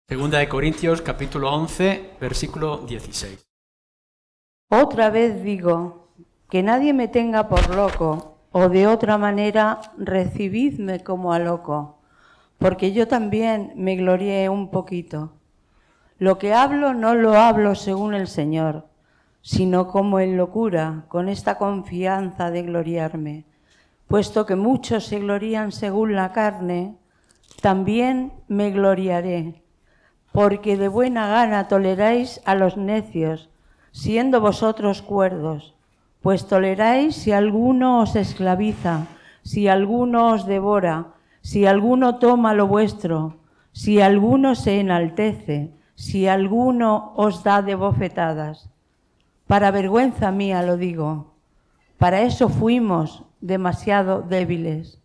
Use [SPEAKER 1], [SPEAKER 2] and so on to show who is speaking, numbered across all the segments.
[SPEAKER 1] Segunda de Corintios, capítulo 11, versículo 16.
[SPEAKER 2] Otra vez digo, que nadie me tenga por loco, o de otra manera recibidme como a loco, porque yo también me glorié un poquito. Lo que hablo no lo hablo según el Señor, sino como en locura, con esta confianza de gloriarme. Puesto que muchos se glorían según la carne, también me gloriaré, porque de buena gana toleráis a los necios, siendo vosotros cuerdos, pues toleráis si alguno os esclaviza, si alguno os devora, si alguno toma lo vuestro, si alguno se enaltece, si alguno os da de bofetadas. Para vergüenza mía lo digo, para eso fuimos demasiado débiles.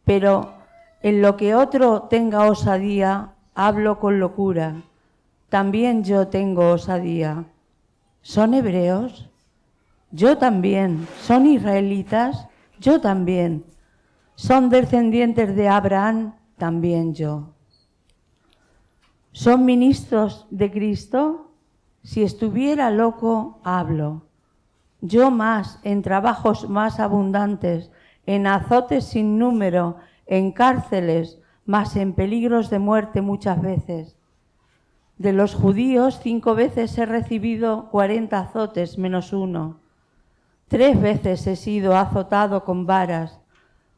[SPEAKER 2] Pero en lo que otro tenga osadía, hablo con locura. También yo tengo osadía. ¿Son hebreos? Yo también. ¿Son israelitas? Yo también. ¿Son descendientes de Abraham? También yo. ¿Son ministros de Cristo? Si estuviera loco, hablo. Yo más, en trabajos más abundantes, en azotes sin número, en cárceles, más en peligros de muerte muchas veces. De los judíos 5 veces he recibido 40 azotes menos uno. 3 veces he sido azotado con varas.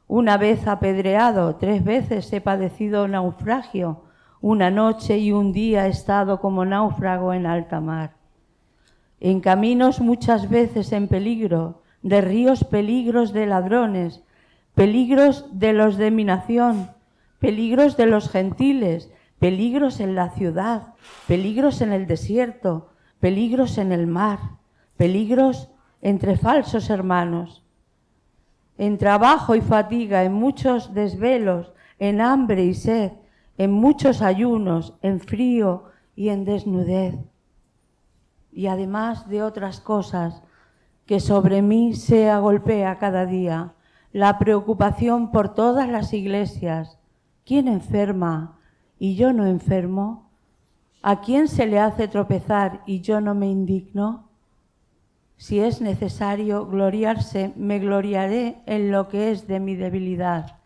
[SPEAKER 2] 1 vez apedreado. 3 veces he padecido naufragio. 1 noche y 1 día he estado como náufrago en alta mar. En caminos muchas veces en peligro, de ríos peligros de ladrones, peligros de los de mi nación, peligros de los gentiles, peligros en la ciudad, peligros en el desierto, peligros en el mar, peligros entre falsos hermanos. En trabajo y fatiga, en muchos desvelos, en hambre y sed, en muchos ayunos, en frío y en desnudez. Y además de otras cosas que sobre mí se agolpea cada día, la preocupación por todas las iglesias. ¿Quién enferma y yo no enfermo? ¿A quién se le hace tropezar y yo no me indigno? Si es necesario gloriarse, me gloriaré en lo que es de mi debilidad.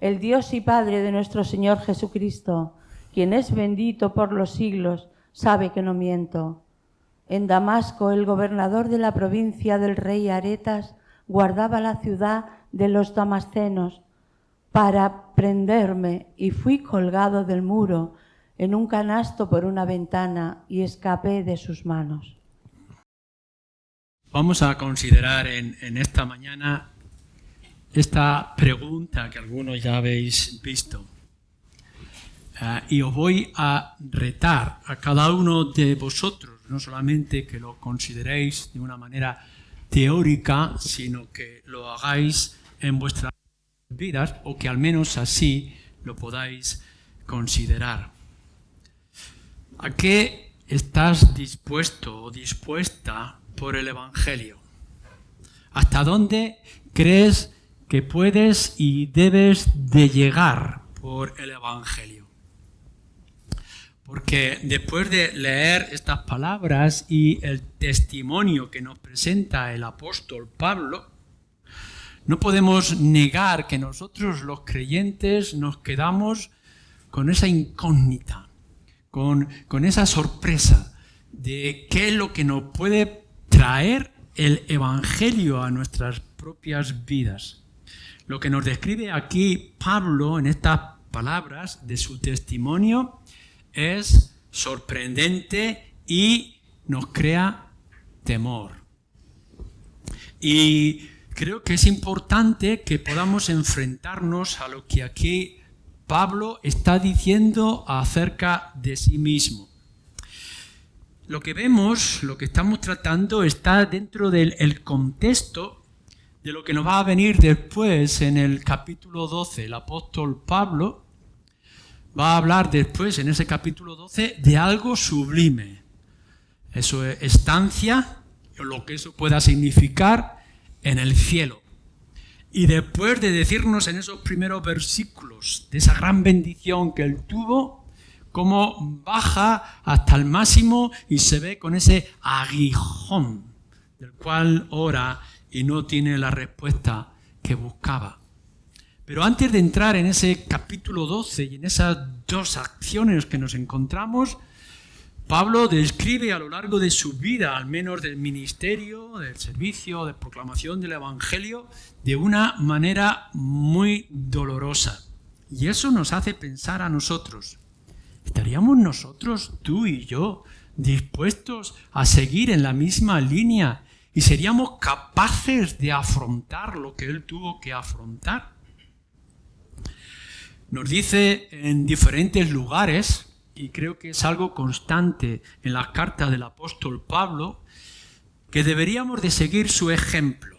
[SPEAKER 2] El Dios y Padre de nuestro Señor Jesucristo, quien es bendito por los siglos, sabe que no miento. En Damasco, el gobernador de la provincia del rey Aretas guardaba la ciudad de los damascenos para prenderme y fui colgado del muro en un canasto por una ventana y escapé de sus manos.
[SPEAKER 1] Vamos a considerar en esta mañana esta pregunta que algunos ya habéis visto. Y os voy a retar a cada uno de vosotros, no solamente que lo consideréis de una manera teórica, sino que lo hagáis en vuestras vidas, o que al menos así lo podáis considerar. ¿A qué estás dispuesto o dispuesta por el Evangelio? ¿Hasta dónde crees que puedes y debes de llegar por el Evangelio? Porque después de leer estas palabras y el testimonio que nos presenta el apóstol Pablo, no podemos negar que nosotros los creyentes nos quedamos con esa incógnita, con esa sorpresa de qué es lo que nos puede traer el Evangelio a nuestras propias vidas. Lo que nos describe aquí Pablo en estas palabras de su testimonio es sorprendente y nos crea temor. Y creo que es importante que podamos enfrentarnos a lo que aquí Pablo está diciendo acerca de sí mismo. Lo que vemos, lo que estamos tratando, está dentro del contexto de lo que nos va a venir después en el capítulo 12. El apóstol Pablo va a hablar después, en ese capítulo 12, de algo sublime. Eso es estancia, o lo que eso pueda significar, en el cielo. Y después de decirnos en esos primeros versículos de esa gran bendición que él tuvo, cómo baja hasta el máximo y se ve con ese aguijón del cual ora y no tiene la respuesta que buscaba. Pero antes de entrar en ese capítulo 12 y en esas dos acciones que nos encontramos, Pablo describe a lo largo de su vida, al menos del ministerio, del servicio, de proclamación del Evangelio, de una manera muy dolorosa. Y eso nos hace pensar a nosotros, ¿estaríamos nosotros, tú y yo, dispuestos a seguir en la misma línea y seríamos capaces de afrontar lo que él tuvo que afrontar? Nos dice en diferentes lugares, y creo que es algo constante en las cartas del apóstol Pablo, que deberíamos de seguir su ejemplo.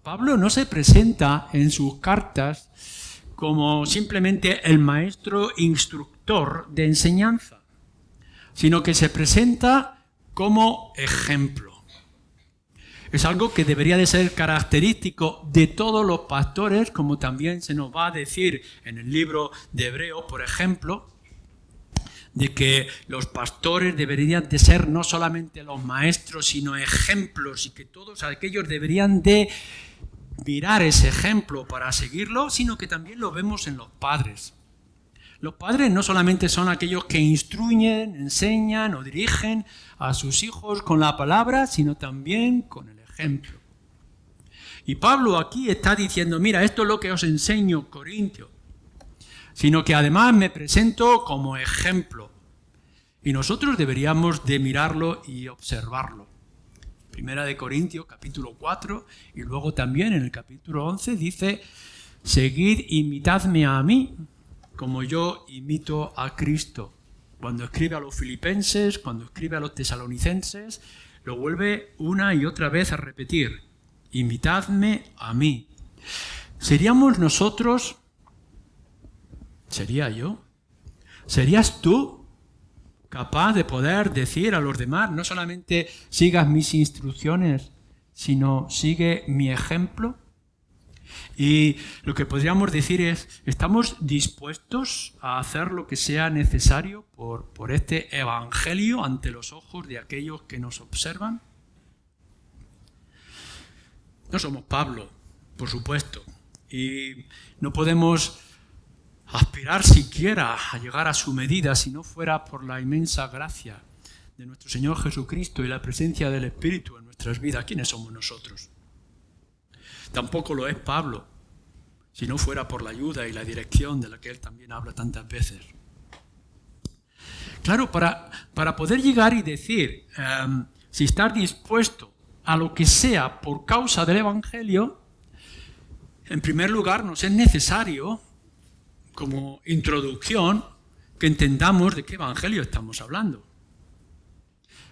[SPEAKER 1] Pablo no se presenta en sus cartas como simplemente el maestro instructor de enseñanza, sino que se presenta como ejemplo. Es algo que debería de ser característico de todos los pastores, como también se nos va a decir en el libro de Hebreos, por ejemplo, de que los pastores deberían de ser no solamente los maestros, sino ejemplos, y que todos aquellos deberían de mirar ese ejemplo para seguirlo, sino que también lo vemos en los padres. Los padres no solamente son aquellos que instruyen, enseñan o dirigen a sus hijos con la palabra, sino también con el ejemplo. Y Pablo aquí está diciendo, mira, esto es lo que os enseño, Corintios, sino que además me presento como ejemplo. Y nosotros deberíamos de mirarlo y observarlo. Primera de Corintios, capítulo 4, y luego también en el capítulo 11 dice, seguid, imitadme a mí, como yo imito a Cristo. Cuando escribe a los filipenses, cuando escribe a los tesalonicenses, lo vuelve una y otra vez a repetir, imitadme a mí. ¿Seríamos nosotros? ¿Sería yo? ¿Serías tú capaz de poder decir a los demás, no solamente sigas mis instrucciones, sino sigue mi ejemplo? Y lo que podríamos decir es, ¿estamos dispuestos a hacer lo que sea necesario por este evangelio ante los ojos de aquellos que nos observan? No somos Pablo, por supuesto, y no podemos aspirar siquiera a llegar a su medida si no fuera por la inmensa gracia de nuestro Señor Jesucristo y la presencia del Espíritu en nuestras vidas. ¿Quiénes somos nosotros? Tampoco lo es Pablo, si no fuera por la ayuda y la dirección de la que él también habla tantas veces. Claro, para poder llegar y decir si estar dispuesto a lo que sea por causa del Evangelio, en primer lugar nos es necesario, como introducción, que entendamos de qué evangelio estamos hablando.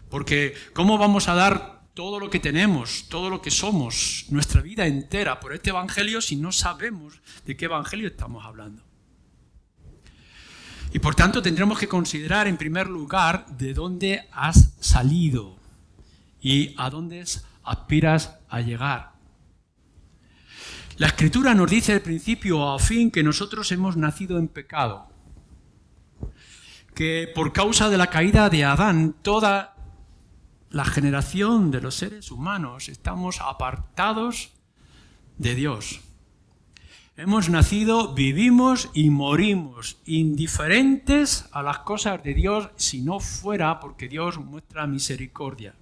[SPEAKER 1] Porque ¿cómo vamos a dar todo lo que tenemos, todo lo que somos, nuestra vida entera por este evangelio si no sabemos de qué evangelio estamos hablando? Y por tanto tendremos que considerar en primer lugar de dónde has salido y a dónde aspiras a llegar. La Escritura nos dice de principio a fin que nosotros hemos nacido en pecado, que por causa de la caída de Adán, toda la generación de los seres humanos estamos apartados de Dios. Hemos nacido, vivimos y morimos indiferentes a las cosas de Dios si no fuera porque Dios muestra misericordia.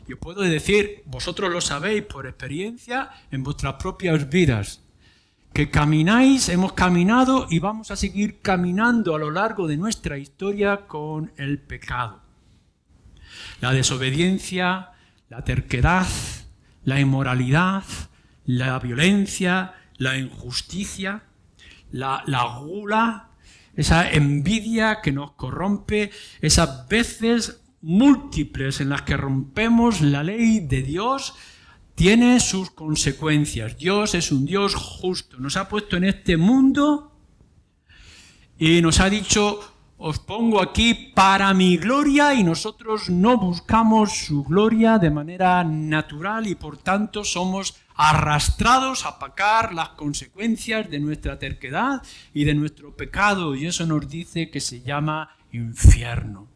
[SPEAKER 1] Yo puedo decir, vosotros lo sabéis por experiencia en vuestras propias vidas, que camináis, hemos caminado y vamos a seguir caminando a lo largo de nuestra historia con el pecado. La desobediencia, la terquedad, la inmoralidad, la violencia, la injusticia, la gula, esa envidia que nos corrompe, esas veces múltiples en las que rompemos la ley de Dios, tiene sus consecuencias. Dios es un Dios justo. Nos ha puesto en este mundo y nos ha dicho, os pongo aquí para mi gloria y nosotros no buscamos su gloria de manera natural y por tanto somos arrastrados a pagar las consecuencias de nuestra terquedad y de nuestro pecado, y eso nos dice que se llama infierno.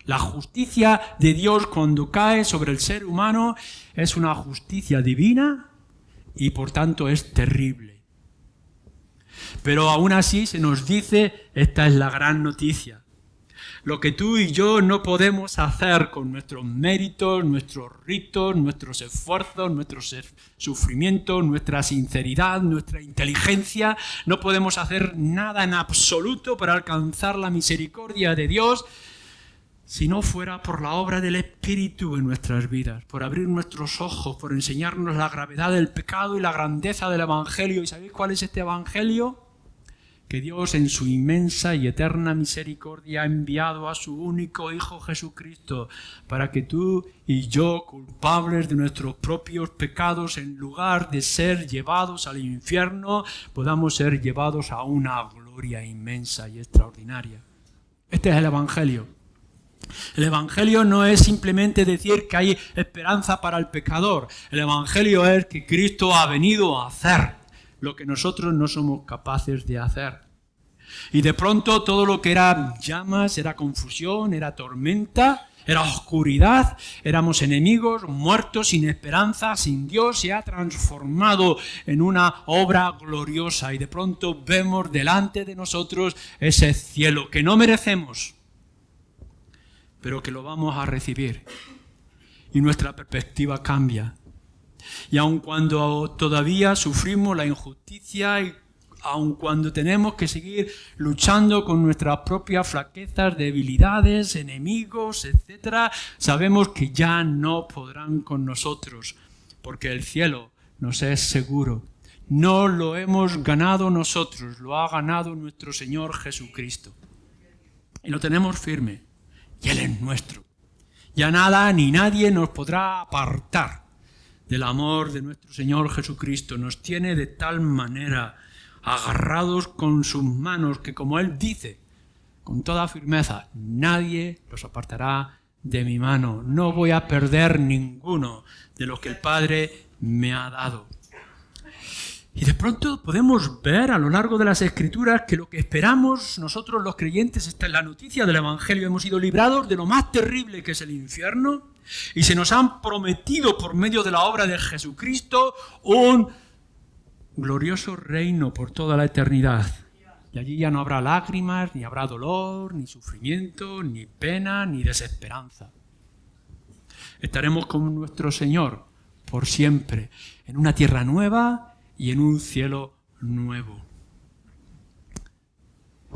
[SPEAKER 1] La justicia de Dios cuando cae sobre el ser humano es una justicia divina y por tanto es terrible. Pero aún así se nos dice, esta es la gran noticia. Lo que tú y yo no podemos hacer con nuestros méritos, nuestros ritos, nuestros esfuerzos, nuestros sufrimientos, nuestra sinceridad, nuestra inteligencia, no podemos hacer nada en absoluto para alcanzar la misericordia de Dios si no fuera por la obra del Espíritu en nuestras vidas, por abrir nuestros ojos, por enseñarnos la gravedad del pecado y la grandeza del Evangelio. ¿Y sabéis cuál es este Evangelio? Que Dios en su inmensa y eterna misericordia ha enviado a su único Hijo Jesucristo para que tú y yo, culpables de nuestros propios pecados, en lugar de ser llevados al infierno, podamos ser llevados a una gloria inmensa y extraordinaria. Este es el Evangelio. El Evangelio no es simplemente decir que hay esperanza para el pecador. El Evangelio es que Cristo ha venido a hacer lo que nosotros no somos capaces de hacer. Y de pronto todo lo que era llamas, era confusión, era tormenta, era oscuridad, éramos enemigos, muertos, sin esperanza, sin Dios, se ha transformado en una obra gloriosa. Y de pronto vemos delante de nosotros ese cielo que no merecemos, pero que lo vamos a recibir. Y nuestra perspectiva cambia. Y aun cuando todavía sufrimos la injusticia y aun cuando tenemos que seguir luchando con nuestras propias flaquezas, debilidades, enemigos, etc., sabemos que ya no podrán con nosotros, porque el cielo nos es seguro. No lo hemos ganado nosotros, lo ha ganado nuestro Señor Jesucristo. Y lo tenemos firme. Y Él es nuestro. Ya nada ni nadie nos podrá apartar del amor de nuestro Señor Jesucristo. Nos tiene de tal manera agarrados con sus manos que, como Él dice con toda firmeza, nadie los apartará de mi mano. No voy a perder ninguno de los que el Padre me ha dado. Y de pronto podemos ver a lo largo de las Escrituras que lo que esperamos nosotros los creyentes, esta es la noticia del Evangelio, hemos sido librados de lo más terrible que es el infierno y se nos han prometido por medio de la obra de Jesucristo un glorioso reino por toda la eternidad. Y allí ya no habrá lágrimas, ni habrá dolor, ni sufrimiento, ni pena, ni desesperanza. Estaremos con nuestro Señor por siempre, en una tierra nueva y en un cielo nuevo.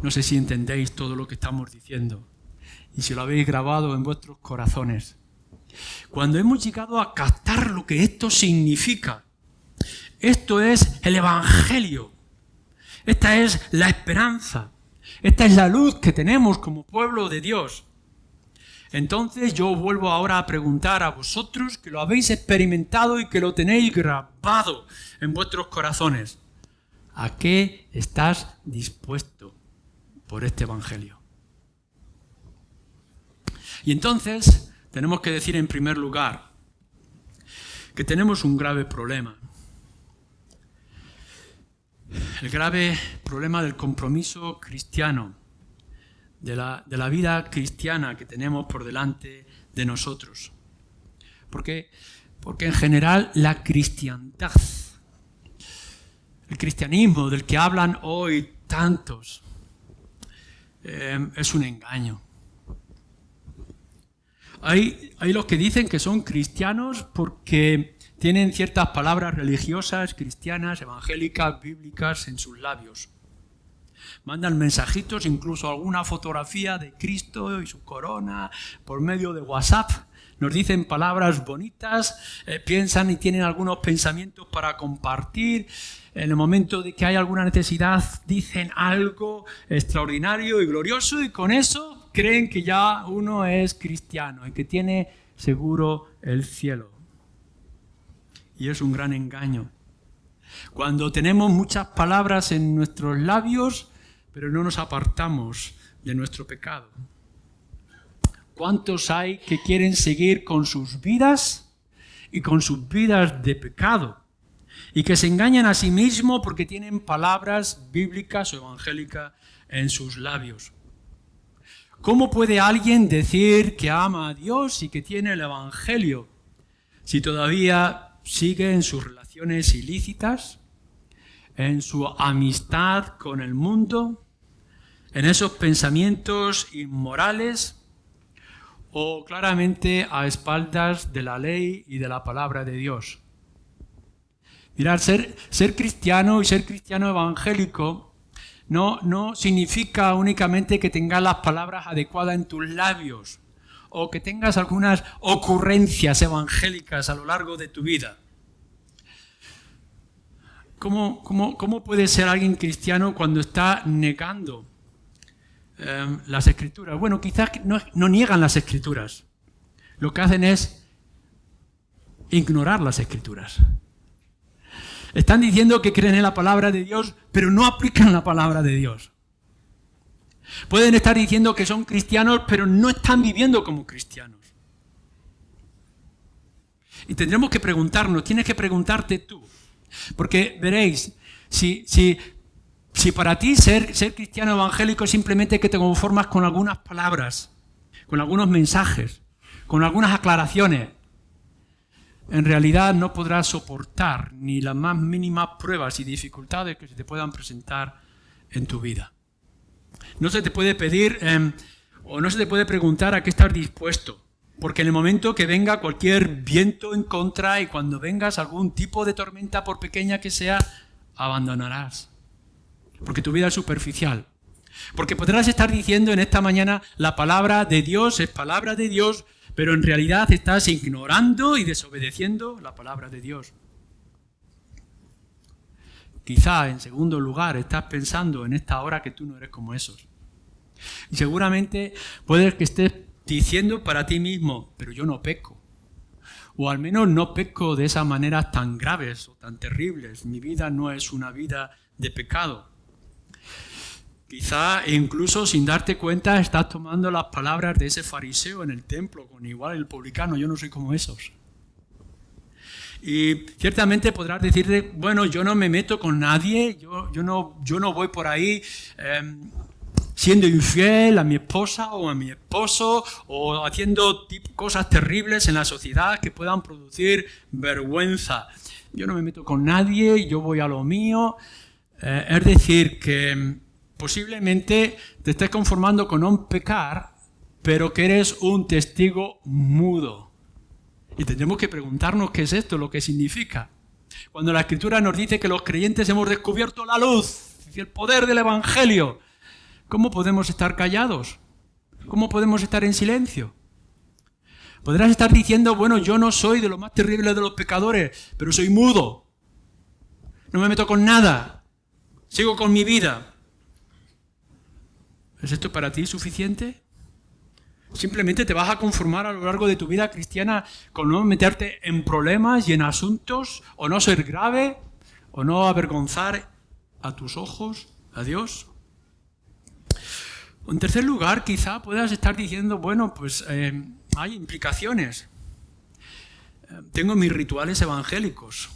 [SPEAKER 1] No sé si entendéis todo lo que estamos diciendo y si lo habéis grabado en vuestros corazones. Cuando hemos llegado a captar lo que esto significa, esto es el Evangelio, esta es la esperanza, esta es la luz que tenemos como pueblo de Dios. Entonces yo vuelvo ahora a preguntar a vosotros que lo habéis experimentado y que lo tenéis grabado en vuestros corazones. ¿A qué estás dispuesto por este Evangelio? Y entonces tenemos que decir en primer lugar que tenemos un grave problema. El grave problema del compromiso cristiano, de la vida cristiana que tenemos por delante de nosotros. Porque en general la cristiandad, el cristianismo del que hablan hoy tantos, es un engaño. Hay los que dicen que son cristianos porque tienen ciertas palabras religiosas, cristianas, evangélicas, bíblicas en sus labios. Mandan mensajitos, incluso alguna fotografía de Cristo y su corona por medio de WhatsApp. Nos dicen palabras bonitas, piensan y tienen algunos pensamientos para compartir. En el momento de que hay alguna necesidad dicen algo extraordinario y glorioso y con eso creen que ya uno es cristiano y que tiene seguro el cielo. Y es un gran engaño. Cuando tenemos muchas palabras en nuestros labios, pero no nos apartamos de nuestro pecado. ¿Cuántos hay que quieren seguir con sus vidas y con sus vidas de pecado? Y que se engañan a sí mismos porque tienen palabras bíblicas o evangélicas en sus labios. ¿Cómo puede alguien decir que ama a Dios y que tiene el evangelio si todavía sigue en sus relaciones ilícitas, en su amistad con el mundo, en esos pensamientos inmorales o claramente a espaldas de la ley y de la palabra de Dios? Mirad, ser cristiano y ser cristiano evangélico no significa únicamente que tengas las palabras adecuadas en tus labios o que tengas algunas ocurrencias evangélicas a lo largo de tu vida. ¿Cómo puede ser alguien cristiano cuando está negando las Escrituras? Bueno, quizás no niegan las Escrituras. Lo que hacen es ignorar las Escrituras. Están diciendo que creen en la palabra de Dios, pero no aplican la palabra de Dios. Pueden estar diciendo que son cristianos, pero no están viviendo como cristianos. Y tendremos que preguntarnos, tienes que preguntarte tú. Porque veréis, si para ti ser cristiano evangélico es simplemente que te conformas con algunas palabras, con algunos mensajes, con algunas aclaraciones, en realidad no podrás soportar ni las más mínimas pruebas y dificultades que se te puedan presentar en tu vida. No se te puede pedir o no se te puede preguntar a qué estás dispuesto, porque en el momento que venga cualquier viento en contra y cuando vengas algún tipo de tormenta, por pequeña que sea, abandonarás. Porque tu vida es superficial. Porque podrás estar diciendo en esta mañana la palabra de Dios es palabra de Dios, pero en realidad estás ignorando y desobedeciendo la palabra de Dios. Quizá, en segundo lugar, estás pensando en esta hora que tú no eres como esos. Y seguramente puedes que estés diciendo para ti mismo, pero yo no peco. O al menos no peco de esas maneras tan graves o tan terribles. Mi vida no es una vida de pecado. Quizá incluso sin darte cuenta estás tomando las palabras de ese fariseo en el templo, con igual el publicano, yo no soy como esos. Y ciertamente podrás decirte, bueno, yo no me meto con nadie, yo no voy por ahí siendo infiel a mi esposa o a mi esposo o haciendo cosas terribles en la sociedad que puedan producir vergüenza. Yo no me meto con nadie, yo voy a lo mío. Es decir, que posiblemente te estés conformando con no pecar, pero que eres un testigo mudo. Y tendremos que preguntarnos qué es esto, lo que significa. Cuando la Escritura nos dice que los creyentes hemos descubierto la luz y el poder del Evangelio, ¿cómo podemos estar callados? ¿Cómo podemos estar en silencio? Podrás estar diciendo, bueno, yo no soy de lo más terrible de los pecadores, pero soy mudo. No me meto con nada. Sigo con mi vida. ¿Es esto para ti suficiente? ¿Simplemente te vas a conformar a lo largo de tu vida cristiana con no meterte en problemas y en asuntos, o no ser grave, o no avergonzar a tus ojos, a Dios? En tercer lugar, quizá puedas estar diciendo, bueno, pues hay implicaciones. Tengo mis rituales evangélicos.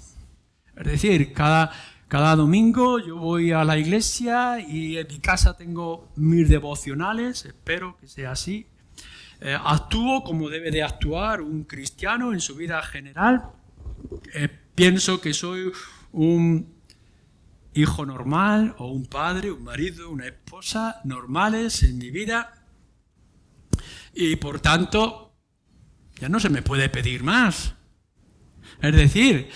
[SPEAKER 1] Es decir, cada domingo yo voy a la iglesia y en mi casa tengo mis devocionales, espero que sea así. Actúo como debe de actuar un cristiano en su vida general. Pienso que soy un hijo normal o un padre, un marido, una esposa normales en mi vida. Y por tanto, ya no se me puede pedir más. Es decir,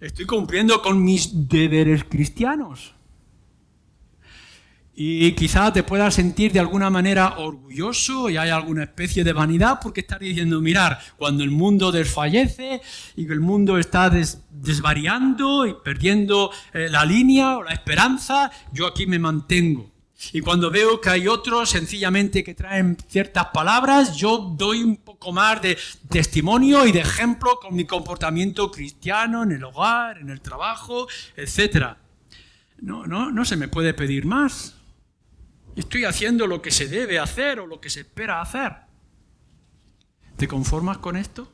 [SPEAKER 1] estoy cumpliendo con mis deberes cristianos. Y quizá te puedas sentir de alguna manera orgulloso y hay alguna especie de vanidad porque estás diciendo, mirar, cuando el mundo desfallece y que el mundo está desvariando y perdiendo la línea o la esperanza, yo aquí me mantengo. Y cuando veo que hay otros sencillamente que traen ciertas palabras, yo doy un poco más de testimonio y de ejemplo con mi comportamiento cristiano en el hogar, en el trabajo, etc. No se me puede pedir más. Estoy haciendo lo que se debe hacer o lo que se espera hacer. ¿Te conformas con esto?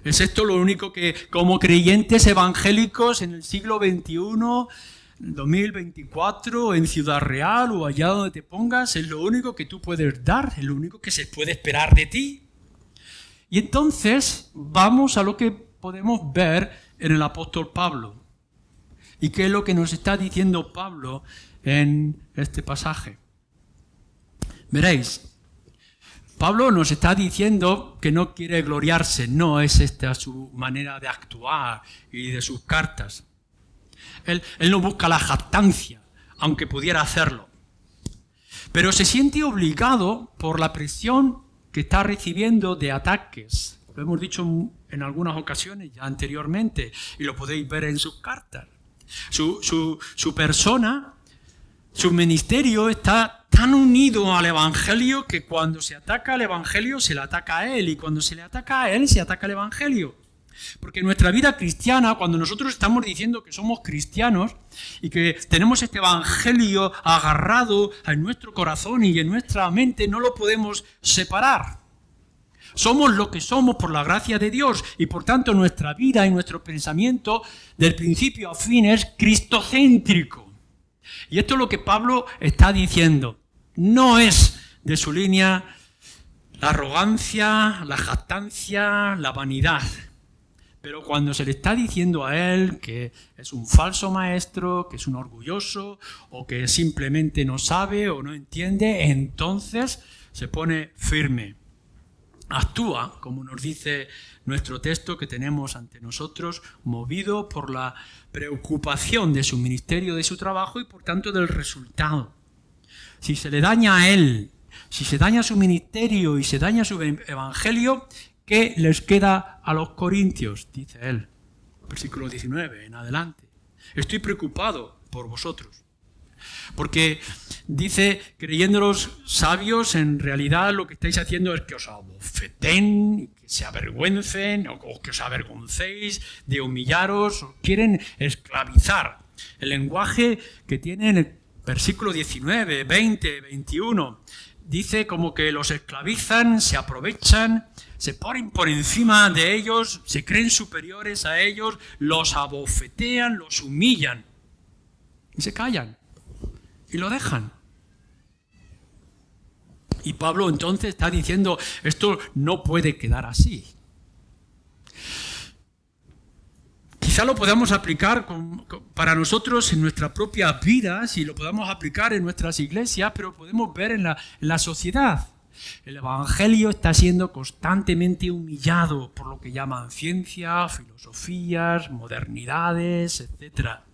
[SPEAKER 1] ¿Es esto lo único que, como creyentes evangélicos en el siglo XXI, 2024, en Ciudad Real o allá donde te pongas, es lo único que tú puedes dar, es lo único que se puede esperar de ti? Y entonces vamos a lo que podemos ver en el apóstol Pablo. ¿Y qué es lo que nos está diciendo Pablo en este pasaje? Veréis, Pablo nos está diciendo que no quiere gloriarse, no es esta su manera de actuar y de sus cartas. Él no busca la jactancia, aunque pudiera hacerlo. Pero se siente obligado por la presión que está recibiendo de ataques. Lo hemos dicho en algunas ocasiones ya anteriormente y lo podéis ver en sus cartas. Su persona, su ministerio está tan unido al Evangelio que cuando se ataca al Evangelio se le ataca a él y cuando se le ataca a él se ataca al Evangelio. Porque nuestra vida cristiana, cuando nosotros estamos diciendo que somos cristianos y que tenemos este Evangelio agarrado en nuestro corazón y en nuestra mente, no lo podemos separar. Somos lo que somos por la gracia de Dios y por tanto nuestra vida y nuestro pensamiento del principio a fin es cristocéntrico. Y esto es lo que Pablo está diciendo. No es de su línea la arrogancia, la jactancia, la vanidad. Pero cuando se le está diciendo a él que es un falso maestro, que es un orgulloso o que simplemente no sabe o no entiende, entonces se pone firme. Actúa, como nos dice nuestro texto que tenemos ante nosotros, movido por la preocupación de su ministerio, de su trabajo y por tanto del resultado. Si se le daña a él, si se daña su ministerio y se daña su evangelio, ¿qué les queda a los corintios? Dice él, versículo 19 en adelante. Estoy preocupado por vosotros. Porque dice, creyéndolos sabios, en realidad lo que estáis haciendo es que os abofeten, que se avergüencen o que os avergoncéis de humillaros, os quieren esclavizar. El lenguaje que tiene en el versículo 19, 20, 21, dice como que los esclavizan, se aprovechan, se ponen por encima de ellos, se creen superiores a ellos, los abofetean, los humillan y se callan. Y lo dejan. Y Pablo entonces está diciendo, esto no puede quedar así. Quizá lo podamos aplicar para nosotros en nuestras propias vidas y lo podamos aplicar en nuestras iglesias, pero podemos ver en la sociedad. El Evangelio está siendo constantemente humillado por lo que llaman ciencia, filosofías, modernidades, etcétera.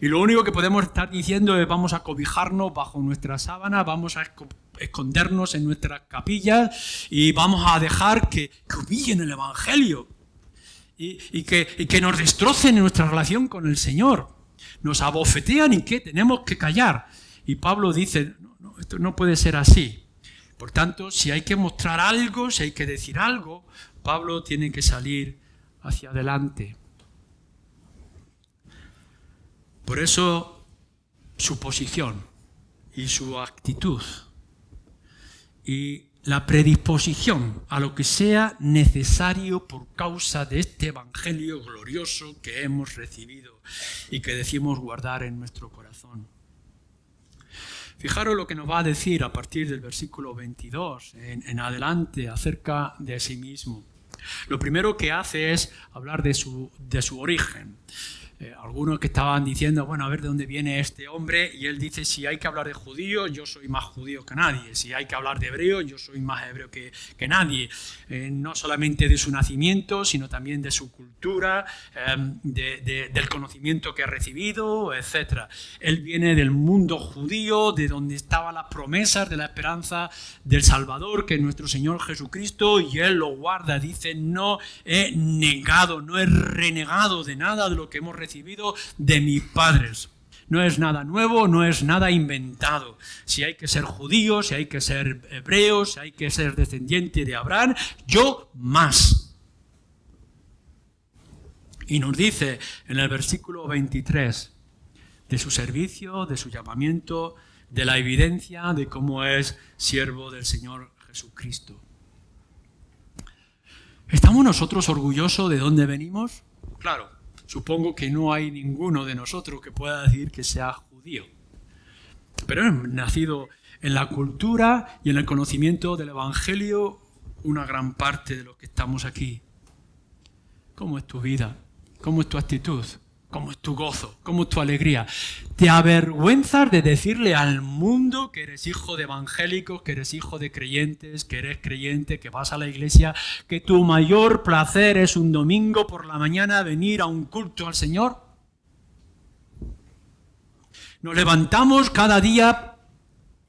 [SPEAKER 1] Y lo único que podemos estar diciendo es vamos a cobijarnos bajo nuestra sábana, vamos a escondernos en nuestras capillas y vamos a dejar que humillen el Evangelio y que nos destrocen en nuestra relación con el Señor. Nos abofetean y ¿qué? Tenemos que callar. Y Pablo dice, no, esto no puede ser así. Por tanto, si hay que mostrar algo, si hay que decir algo, Pablo tiene que salir hacia adelante. Por eso su posición y su actitud y la predisposición a lo que sea necesario por causa de este evangelio glorioso que hemos recibido y que decimos guardar en nuestro corazón. Fijaros lo que nos va a decir a partir del versículo 22 en adelante acerca de sí mismo. Lo primero que hace es hablar de su origen. Algunos que estaban diciendo, bueno, a ver de dónde viene este hombre, y él dice, si hay que hablar de judío, yo soy más judío que nadie, si hay que hablar de hebreo, yo soy más hebreo que nadie, no solamente de su nacimiento, sino también de su cultura, del conocimiento que ha recibido, etc. Él viene del mundo judío, de donde estaban las promesas de la esperanza del Salvador, que es nuestro Señor Jesucristo, y él lo guarda, dice, no he negado, no he renegado de nada de lo que hemos recibido de mis padres. No es nada nuevo, no es nada inventado. Si hay que ser judío, si hay que ser hebreo, si hay que ser descendiente de Abraham, yo más. Y nos dice en el versículo 23, de su servicio, de su llamamiento, de la evidencia de cómo es siervo del Señor Jesucristo. ¿Estamos nosotros orgullosos de dónde venimos? Claro, supongo que no hay ninguno de nosotros que pueda decir que sea judío. Pero hemos nacido en la cultura y en el conocimiento del Evangelio una gran parte de los que estamos aquí. ¿Cómo es tu vida? ¿Cómo es tu actitud? ¿Cómo es tu gozo? ¿Cómo es tu alegría? ¿Te avergüenzas de decirle al mundo que eres hijo de evangélicos, que eres hijo de creyentes, que eres creyente, que vas a la iglesia, que tu mayor placer es un domingo por la mañana venir a un culto al Señor? Nos levantamos cada día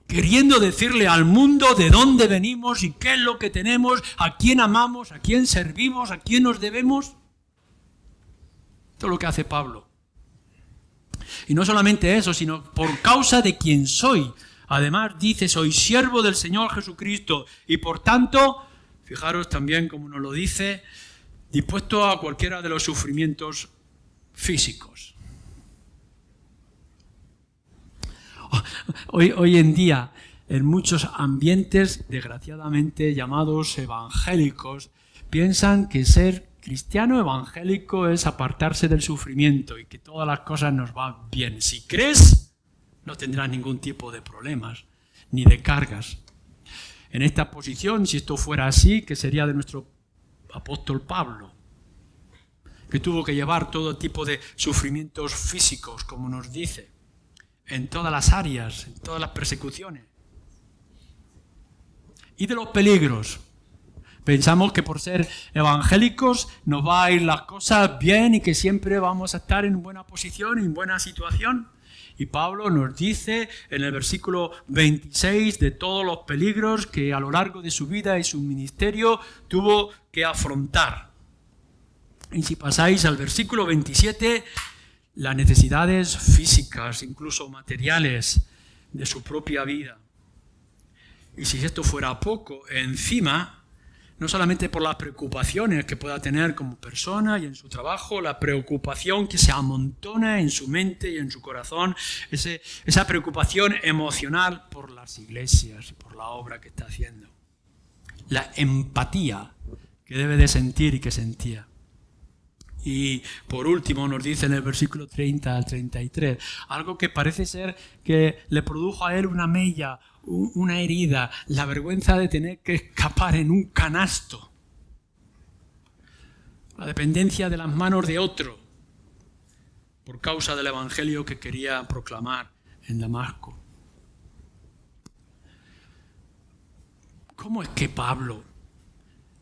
[SPEAKER 1] queriendo decirle al mundo de dónde venimos y qué es lo que tenemos, a quién amamos, a quién servimos, a quién nos debemos. Esto es lo que hace Pablo. Y no solamente eso, sino por causa de quien soy. Además dice, soy siervo del Señor Jesucristo y por tanto, fijaros también como nos lo dice, dispuesto a cualquiera de los sufrimientos físicos. Hoy en día, en muchos ambientes, desgraciadamente llamados evangélicos, piensan que ser cristiano evangélico es apartarse del sufrimiento y que todas las cosas nos van bien. Si crees, no tendrás ningún tipo de problemas ni de cargas. En esta posición, si esto fuera así, que sería de nuestro apóstol Pablo, que tuvo que llevar todo tipo de sufrimientos físicos, como nos dice, en todas las áreas, en todas las persecuciones. Y de los peligros. Pensamos que por ser evangélicos nos va a ir las cosas bien y que siempre vamos a estar en buena posición, en buena situación. Y Pablo nos dice en el versículo 26 de todos los peligros que a lo largo de su vida y su ministerio tuvo que afrontar. Y si pasáis al versículo 27, las necesidades físicas, incluso materiales, de su propia vida. Y si esto fuera poco, encima, no solamente por las preocupaciones que pueda tener como persona y en su trabajo, la preocupación que se amontona en su mente y en su corazón, esa preocupación emocional por las iglesias y por la obra que está haciendo. La empatía que debe de sentir y que sentía. Y por último nos dice en el versículo 30 al 33, algo que parece ser que le produjo a él una mella, una herida, la vergüenza de tener que escapar en un canasto, la dependencia de las manos de otro, por causa del evangelio que quería proclamar en Damasco. ¿Cómo es que Pablo,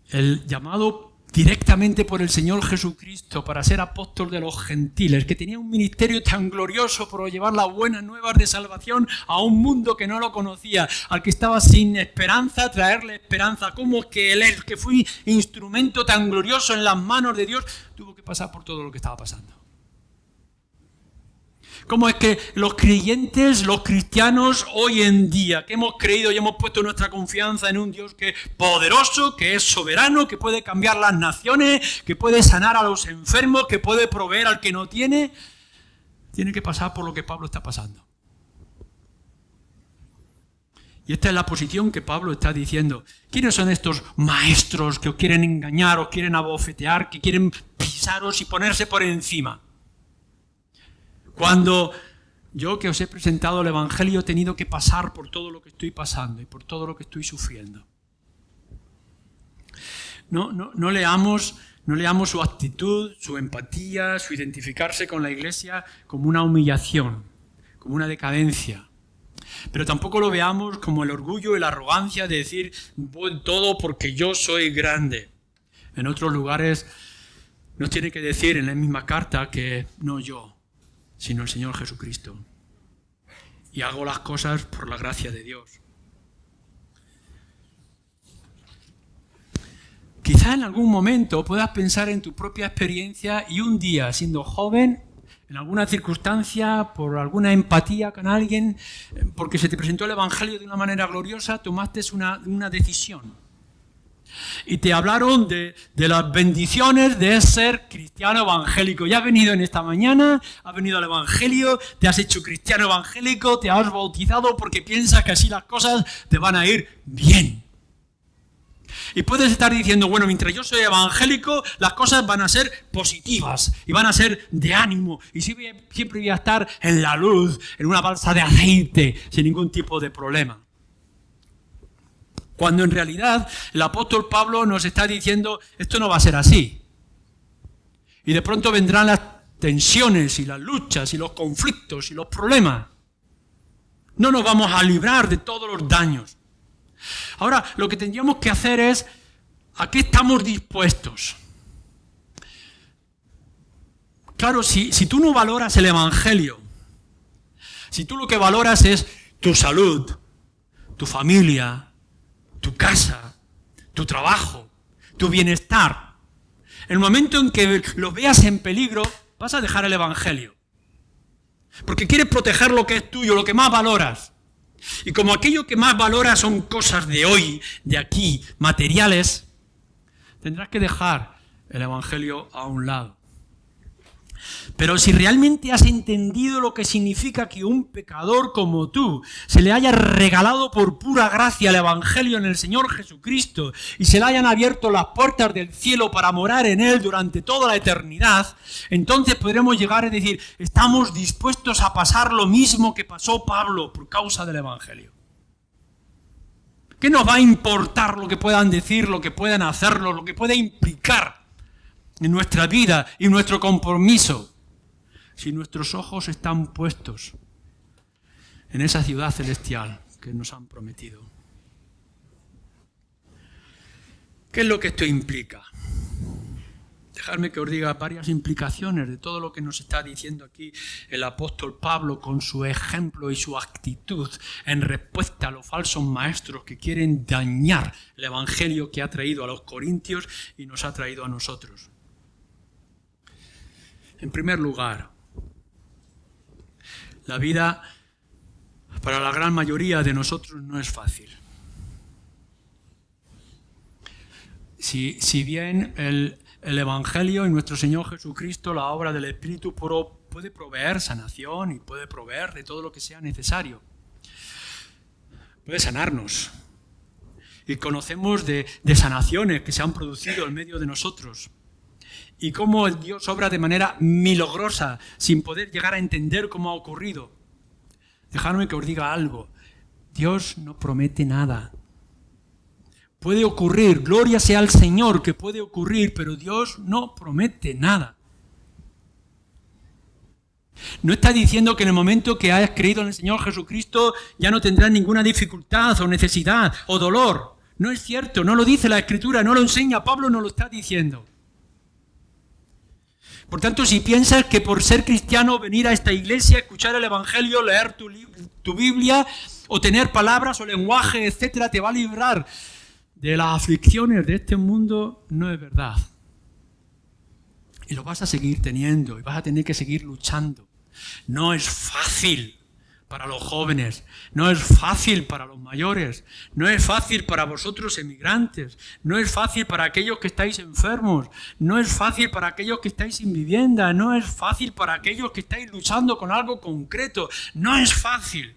[SPEAKER 1] el llamado directamente por el Señor Jesucristo para ser apóstol de los gentiles, que tenía un ministerio tan glorioso por llevar las buenas nuevas de salvación a un mundo que no lo conocía, al que estaba sin esperanza, traerle esperanza? ¿Cómo es que él, el que fue instrumento tan glorioso en las manos de Dios, tuvo que pasar por todo lo que estaba pasando? ¿Cómo es que los creyentes, los cristianos hoy en día, que hemos creído y hemos puesto nuestra confianza en un Dios que es poderoso, que es soberano, que puede cambiar las naciones, que puede sanar a los enfermos, que puede proveer al que no tiene, tiene que pasar por lo que Pablo está pasando? Y esta es la posición que Pablo está diciendo. ¿Quiénes son estos maestros que os quieren engañar, os quieren abofetear, que quieren pisaros y ponerse por encima? Cuando yo, que os he presentado el Evangelio, he tenido que pasar por todo lo que estoy pasando y por todo lo que estoy sufriendo. No leamos su actitud, su empatía, su identificarse con la iglesia como una humillación, como una decadencia. Pero tampoco lo veamos como el orgullo y la arrogancia de decir todo porque yo soy grande. En otros lugares nos tiene que decir en la misma carta que no yo, sino el Señor Jesucristo. Y hago las cosas por la gracia de Dios. Quizá en algún momento puedas pensar en tu propia experiencia y un día, siendo joven, en alguna circunstancia, por alguna empatía con alguien, porque se te presentó el Evangelio de una manera gloriosa, tomaste una decisión. y te hablaron de las bendiciones de ser cristiano evangélico. Ya has venido en esta mañana, has venido al evangelio, te has hecho cristiano evangélico, te has bautizado porque piensas que así las cosas te van a ir bien. Y puedes estar diciendo, bueno, mientras yo soy evangélico, las cosas van a ser positivas y van a ser de ánimo. Y siempre voy a estar en la luz, en una balsa de aceite, sin ningún tipo de problema. Cuando en realidad el apóstol Pablo nos está diciendo, esto no va a ser así. Y de pronto vendrán las tensiones y las luchas y los conflictos y los problemas. No nos vamos a librar de todos los daños. Ahora, lo que tendríamos que hacer es, ¿a qué estamos dispuestos? Claro, si tú no valoras el evangelio, si tú lo que valoras es tu salud, tu familia, tu casa, tu trabajo, tu bienestar, en el momento en que lo veas en peligro, vas a dejar el evangelio. Porque quieres proteger lo que es tuyo, lo que más valoras. Y como aquello que más valoras son cosas de hoy, de aquí, materiales, tendrás que dejar el evangelio a un lado. Pero si realmente has entendido lo que significa que un pecador como tú se le haya regalado por pura gracia el evangelio en el Señor Jesucristo y se le hayan abierto las puertas del cielo para morar en él durante toda la eternidad, entonces podremos llegar a decir, estamos dispuestos a pasar lo mismo que pasó Pablo por causa del evangelio. ¿Qué nos va a importar lo que puedan decir, lo que puedan hacerlo, lo que pueda implicar en nuestra vida y nuestro compromiso, si nuestros ojos están puestos en esa ciudad celestial que nos han prometido? ¿Qué es lo que esto implica? Dejadme que os diga varias implicaciones de todo lo que nos está diciendo aquí el apóstol Pablo con su ejemplo y su actitud en respuesta a los falsos maestros que quieren dañar el evangelio que ha traído a los corintios y nos ha traído a nosotros. En primer lugar, la vida para la gran mayoría de nosotros no es fácil. Si bien el Evangelio y nuestro Señor Jesucristo, la obra del Espíritu, puede proveer sanación y puede proveer de todo lo que sea necesario, puede sanarnos. Y conocemos de sanaciones que se han producido en medio de nosotros. Y cómo Dios obra de manera milagrosa, sin poder llegar a entender cómo ha ocurrido. Dejadme que os diga algo. Dios no promete nada. Puede ocurrir, gloria sea al Señor que puede ocurrir, pero Dios no promete nada. No está diciendo que en el momento que hayas creído en el Señor Jesucristo ya no tendrás ninguna dificultad o necesidad o dolor. No es cierto, no lo dice la Escritura, no lo enseña, Pablo no lo está diciendo. Por tanto, si piensas que por ser cristiano, venir a esta iglesia, escuchar el Evangelio, leer tu Biblia, o tener palabras o lenguaje, etcétera, te va a librar de las aflicciones de este mundo, no es verdad. Y lo vas a seguir teniendo, y vas a tener que seguir luchando. No es fácil para los jóvenes, no es fácil para los mayores, no es fácil para vosotros emigrantes, no es fácil para aquellos que estáis enfermos, no es fácil para aquellos que estáis sin vivienda, no es fácil para aquellos que estáis luchando con algo concreto, no es fácil.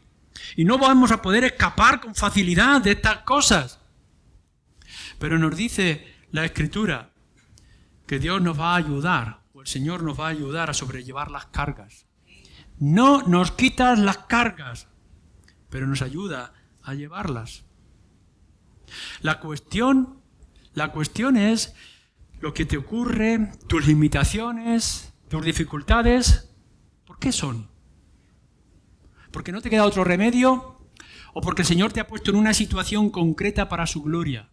[SPEAKER 1] Y no vamos a poder escapar con facilidad de estas cosas. Pero nos dice la Escritura que Dios nos va a ayudar, o el Señor nos va a ayudar a sobrellevar las cargas. No nos quitas las cargas, pero nos ayuda a llevarlas. La cuestión es lo que te ocurre, tus limitaciones, tus dificultades, ¿por qué son? ¿Porque no te queda otro remedio? ¿O porque el Señor te ha puesto en una situación concreta para su gloria?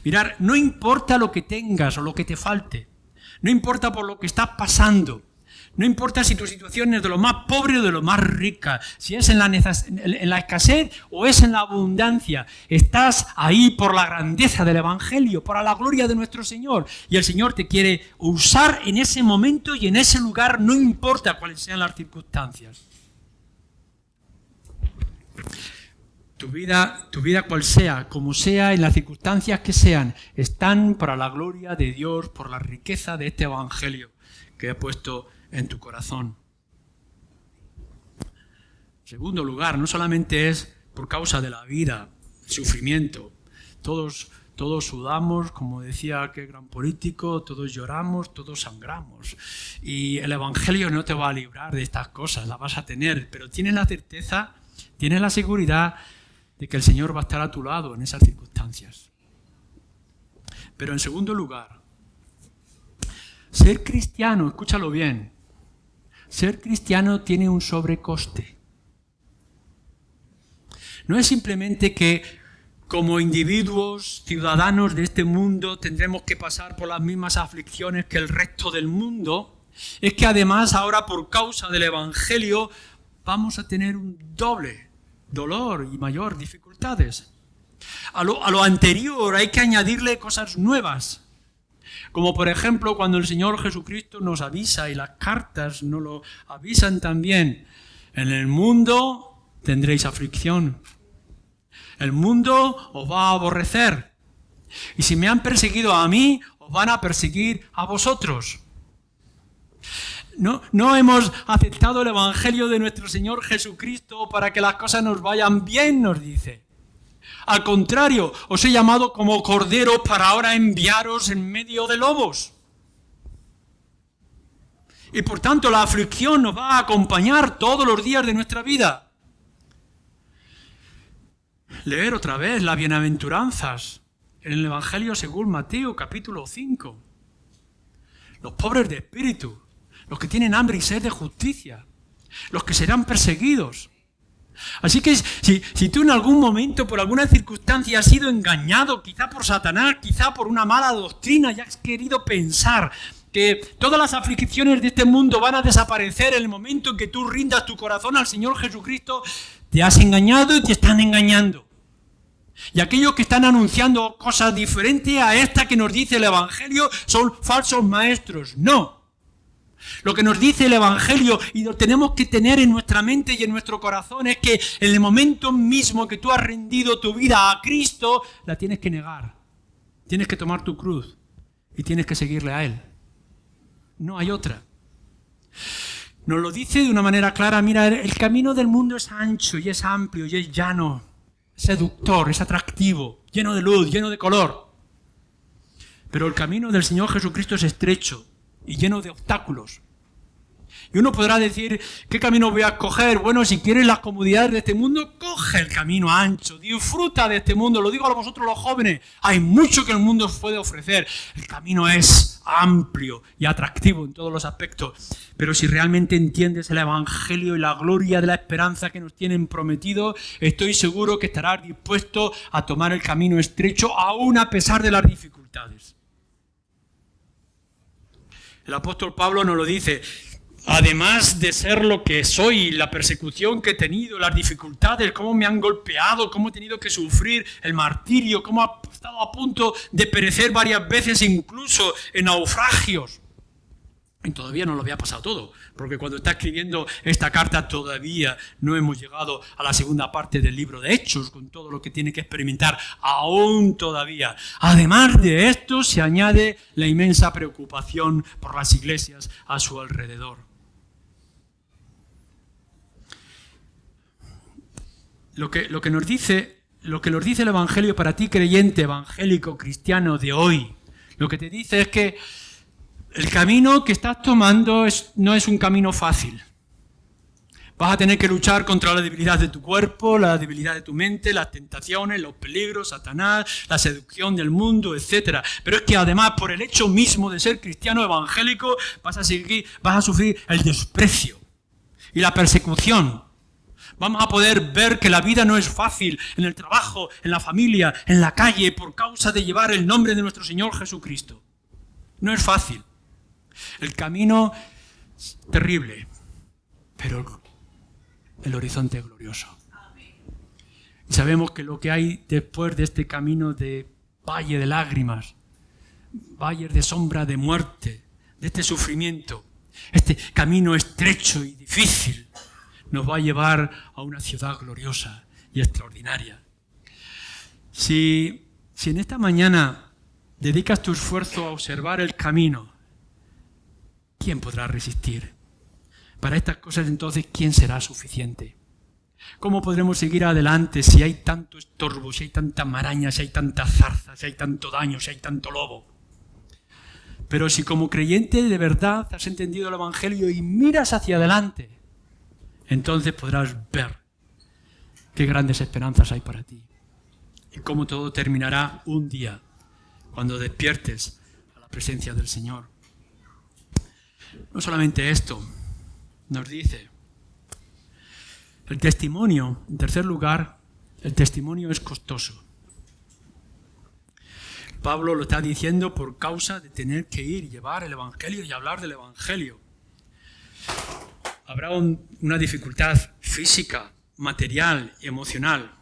[SPEAKER 1] Mirar, no importa lo que tengas o lo que te falte, no importa por lo que estás pasando, no importa si tu situación es de lo más pobre o de lo más rica, si es en la escasez o es en la abundancia, estás ahí por la grandeza del Evangelio, por la gloria de nuestro Señor. Y el Señor te quiere usar en ese momento y en ese lugar, no importa cuáles sean las circunstancias. Tu vida cual sea, como sea, en las circunstancias que sean, están para la gloria de Dios, por la riqueza de este evangelio que he puesto en tu corazón. En segundo lugar, no solamente es por causa de la vida, el sufrimiento. Todos sudamos, como decía aquel gran político, todos lloramos, todos sangramos. Y el evangelio no te va a librar de estas cosas, las vas a tener, pero tienes la certeza, tienes la seguridad de que el Señor va a estar a tu lado en esas circunstancias. Pero en segundo lugar, ser cristiano, escúchalo bien, ser cristiano tiene un sobrecoste. No es simplemente que como individuos, ciudadanos de este mundo, tendremos que pasar por las mismas aflicciones que el resto del mundo, es que además ahora por causa del Evangelio vamos a tener un doble dolor y mayor dificultades. A lo anterior hay que añadirle cosas nuevas, como por ejemplo cuando el Señor Jesucristo nos avisa, y las cartas nos lo avisan también: en el mundo tendréis aflicción, el mundo os va a aborrecer, y si me han perseguido a mí, os van a perseguir a vosotros. No hemos aceptado el Evangelio de nuestro Señor Jesucristo para que las cosas nos vayan bien, nos dice. Al contrario, os he llamado como corderos para ahora enviaros en medio de lobos. Y por tanto la aflicción nos va a acompañar todos los días de nuestra vida. Leer otra vez las bienaventuranzas en el Evangelio según Mateo, capítulo 5. Los pobres de espíritu, los que tienen hambre y sed de justicia, los que serán perseguidos. Así que si tú en algún momento, por alguna circunstancia, has sido engañado, quizá por Satanás, quizá por una mala doctrina, y has querido pensar que todas las aflicciones de este mundo van a desaparecer en el momento en que tú rindas tu corazón al Señor Jesucristo, te has engañado y te están engañando. Y aquellos que están anunciando cosas diferentes a esta que nos dice el Evangelio son falsos maestros. No. Lo que nos dice el Evangelio, y lo tenemos que tener en nuestra mente y en nuestro corazón, es que en el momento mismo que tú has rendido tu vida a Cristo, la tienes que negar. Tienes que tomar tu cruz y tienes que seguirle a Él. No hay otra. Nos lo dice de una manera clara: mira, el camino del mundo es ancho y es amplio y es llano, es seductor, es atractivo, lleno de luz, lleno de color. Pero el camino del Señor Jesucristo es estrecho y lleno de obstáculos. Y uno podrá decir: ¿qué camino voy a escoger? Bueno, si quieres las comodidades de este mundo, coge el camino ancho, disfruta de este mundo. Lo digo a vosotros los jóvenes, hay mucho que el mundo os puede ofrecer. El camino es amplio y atractivo en todos los aspectos. Pero si realmente entiendes el Evangelio y la gloria de la esperanza que nos tienen prometido, estoy seguro que estarás dispuesto a tomar el camino estrecho, aún a pesar de las dificultades. El apóstol Pablo nos lo dice: además de ser lo que soy, la persecución que he tenido, las dificultades, cómo me han golpeado, cómo he tenido que sufrir el martirio, cómo he estado a punto de perecer varias veces, incluso en naufragios. Y todavía no lo había pasado todo, porque cuando está escribiendo esta carta todavía no hemos llegado a la segunda parte del libro de Hechos, con todo lo que tiene que experimentar aún todavía. Además de esto, se añade la inmensa preocupación por las iglesias a su alrededor. Lo que nos dice el Evangelio para ti, creyente, evangélico, cristiano de hoy, lo que te dice es que el camino que estás tomando no es un camino fácil. Vas a tener que luchar contra la debilidad de tu cuerpo, la debilidad de tu mente, las tentaciones, los peligros, Satanás, la seducción del mundo, etc. Pero es que además, por el hecho mismo de ser cristiano evangélico, vas a sufrir el desprecio y la persecución. Vamos a poder ver que la vida no es fácil en el trabajo, en la familia, en la calle, por causa de llevar el nombre de nuestro Señor Jesucristo. No es fácil. El camino es terrible, pero el horizonte es glorioso. Y sabemos que lo que hay después de este camino de valle de lágrimas, valle de sombra de muerte, de este sufrimiento, este camino estrecho y difícil, nos va a llevar a una ciudad gloriosa y extraordinaria. Si en esta mañana dedicas tu esfuerzo a observar el camino, ¿quién podrá resistir? Para estas cosas entonces, ¿quién será suficiente? ¿Cómo podremos seguir adelante si hay tanto estorbo, si hay tanta maraña, si hay tanta zarza, si hay tanto daño, si hay tanto lobo? Pero si como creyente de verdad has entendido el Evangelio y miras hacia adelante, entonces podrás ver qué grandes esperanzas hay para ti y cómo todo terminará un día cuando despiertes a la presencia del Señor. No solamente esto, nos dice el testimonio, en tercer lugar, el testimonio es costoso. Pablo lo está diciendo por causa de tener que ir y llevar el Evangelio y hablar del Evangelio. Habrá una dificultad física, material y emocional.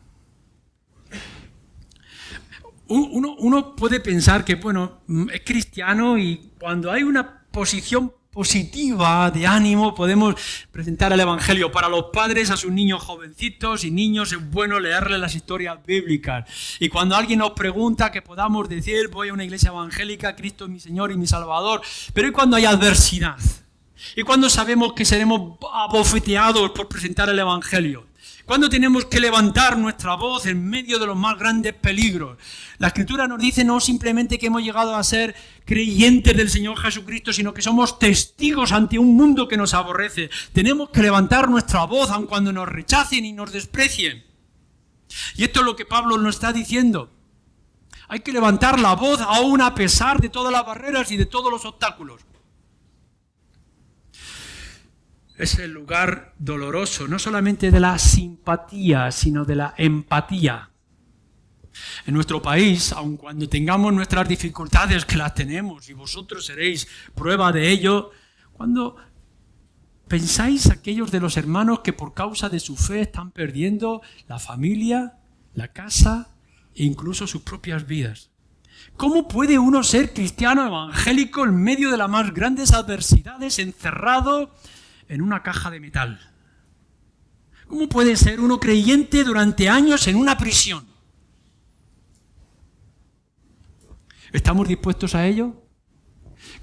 [SPEAKER 1] Uno puede pensar que, bueno, es cristiano y cuando hay una posición positiva de ánimo podemos presentar el Evangelio. Para los padres a sus niños jovencitos y niños es bueno leerles las historias bíblicas. Y cuando alguien nos pregunta que podamos decir, voy a una iglesia evangélica, Cristo es mi Señor y mi Salvador. Pero ¿y cuando hay adversidad? ¿Y cuando sabemos que seremos abofeteados por presentar el Evangelio? ¿Cuándo tenemos que levantar nuestra voz en medio de los más grandes peligros? La Escritura nos dice no simplemente que hemos llegado a ser creyentes del Señor Jesucristo, sino que somos testigos ante un mundo que nos aborrece. Tenemos que levantar nuestra voz aun cuando nos rechacen y nos desprecien. Y esto es lo que Pablo nos está diciendo. Hay que levantar la voz aún a pesar de todas las barreras y de todos los obstáculos. Es el lugar doloroso, no solamente de la simpatía, sino de la empatía. En nuestro país, aun cuando tengamos nuestras dificultades, que las tenemos, y vosotros seréis prueba de ello, cuando pensáis aquellos de los hermanos que por causa de su fe están perdiendo la familia, la casa e incluso sus propias vidas. ¿Cómo puede uno ser cristiano evangélico en medio de las más grandes adversidades, encerrado en una caja de metal? ¿Cómo puede ser uno creyente durante años en una prisión? ¿Estamos dispuestos a ello?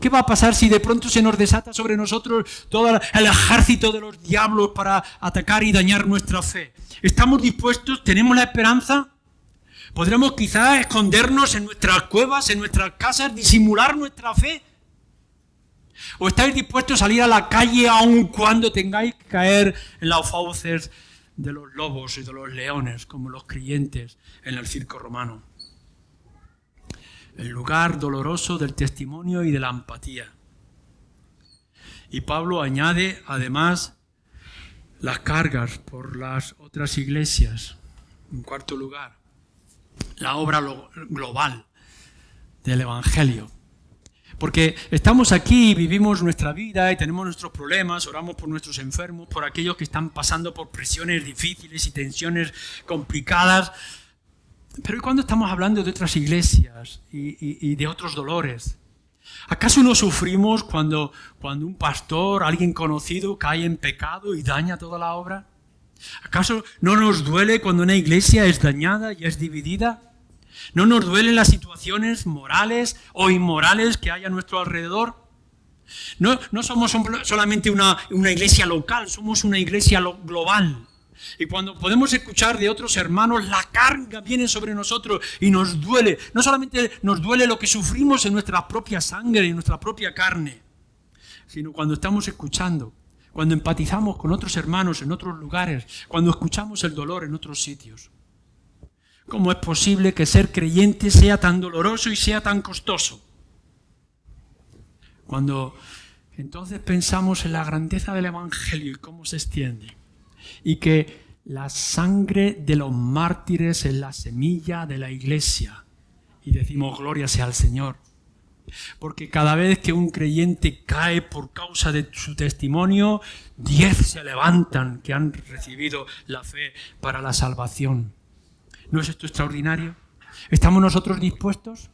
[SPEAKER 1] ¿Qué va a pasar si de pronto se nos desata sobre nosotros todo el ejército de los diablos para atacar y dañar nuestra fe? ¿Estamos dispuestos? ¿Tenemos la esperanza? ¿Podremos quizás escondernos en nuestras cuevas, en nuestras casas, disimular nuestra fe? ¿O estáis dispuestos a salir a la calle aun cuando tengáis que caer en las fauces de los lobos y de los leones, como los creyentes en el circo romano? El lugar doloroso del testimonio y de la empatía. Y Pablo añade además las cargas por las otras iglesias. En cuarto lugar, la obra global del Evangelio. Porque estamos aquí y vivimos nuestra vida y tenemos nuestros problemas, oramos por nuestros enfermos, por aquellos que están pasando por presiones difíciles y tensiones complicadas. Pero ¿y cuándo estamos hablando de otras iglesias y de otros dolores? ¿Acaso no sufrimos cuando un pastor, alguien conocido, cae en pecado y daña toda la obra? ¿Acaso no nos duele cuando una iglesia es dañada y es dividida? ¿No nos duelen las situaciones morales o inmorales que hay a nuestro alrededor? No somos solamente una iglesia local, somos una iglesia global. Y cuando podemos escuchar de otros hermanos, la carga viene sobre nosotros y nos duele. No solamente nos duele lo que sufrimos en nuestra propia sangre, en nuestra propia carne, sino cuando estamos escuchando, cuando empatizamos con otros hermanos en otros lugares, cuando escuchamos el dolor en otros sitios. ¿Cómo es posible que ser creyente sea tan doloroso y sea tan costoso? Cuando entonces pensamos en la grandeza del Evangelio y cómo se extiende, y que la sangre de los mártires es la semilla de la iglesia, y decimos gloria sea al Señor, porque cada vez que un creyente cae por causa de su testimonio, 10 se levantan que han recibido la fe para la salvación. ¿No es esto extraordinario? ¿Estamos nosotros dispuestos?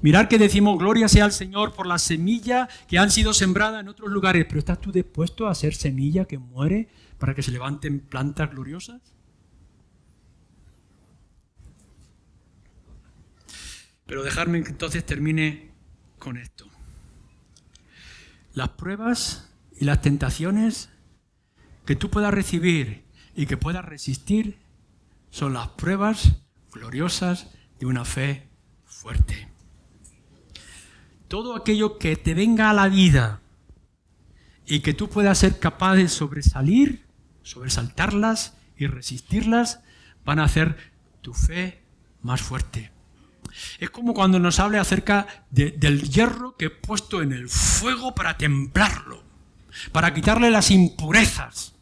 [SPEAKER 1] Mirad que decimos gloria sea al Señor por la semilla que han sido sembradas en otros lugares, pero ¿estás tú dispuesto a ser semilla que muere para que se levanten plantas gloriosas? Pero dejarme que entonces termine con esto. Las pruebas y las tentaciones que tú puedas recibir y que puedas resistir son las pruebas gloriosas de una fe fuerte. Todo aquello que te venga a la vida y que tú puedas ser capaz de sobresaltarlas y resistirlas, van a hacer tu fe más fuerte. Es como cuando nos habla acerca del hierro que he puesto en el fuego para templarlo, para quitarle las impurezas.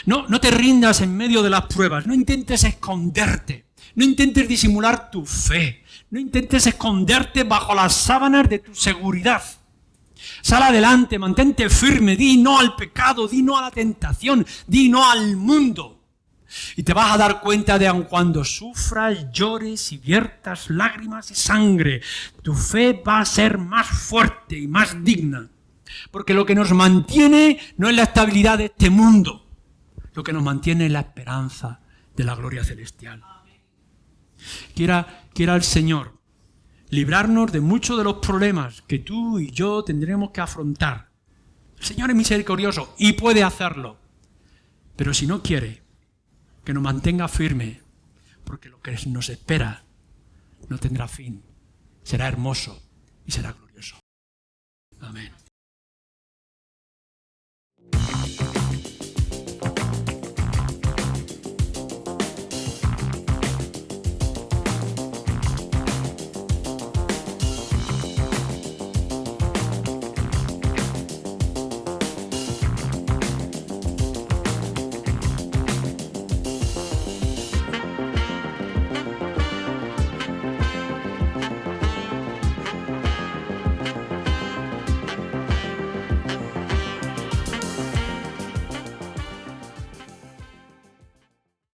[SPEAKER 1] No te rindas en medio de las pruebas, no intentes esconderte, no intentes disimular tu fe, no intentes esconderte bajo las sábanas de tu seguridad. Sal adelante, mantente firme, di no al pecado, di no a la tentación, di no al mundo. Y te vas a dar cuenta de aun cuando sufras, llores y viertas lágrimas y sangre, tu fe va a ser más fuerte y más digna. Porque lo que nos mantiene no es la estabilidad de este mundo, lo que nos mantiene es la esperanza de la gloria celestial. Quiera el Señor librarnos de muchos de los problemas que tú y yo tendremos que afrontar. El Señor es misericordioso y puede hacerlo. Pero si no quiere, que nos mantenga firme, porque lo que nos espera no tendrá fin. Será hermoso y será glorioso. Amén.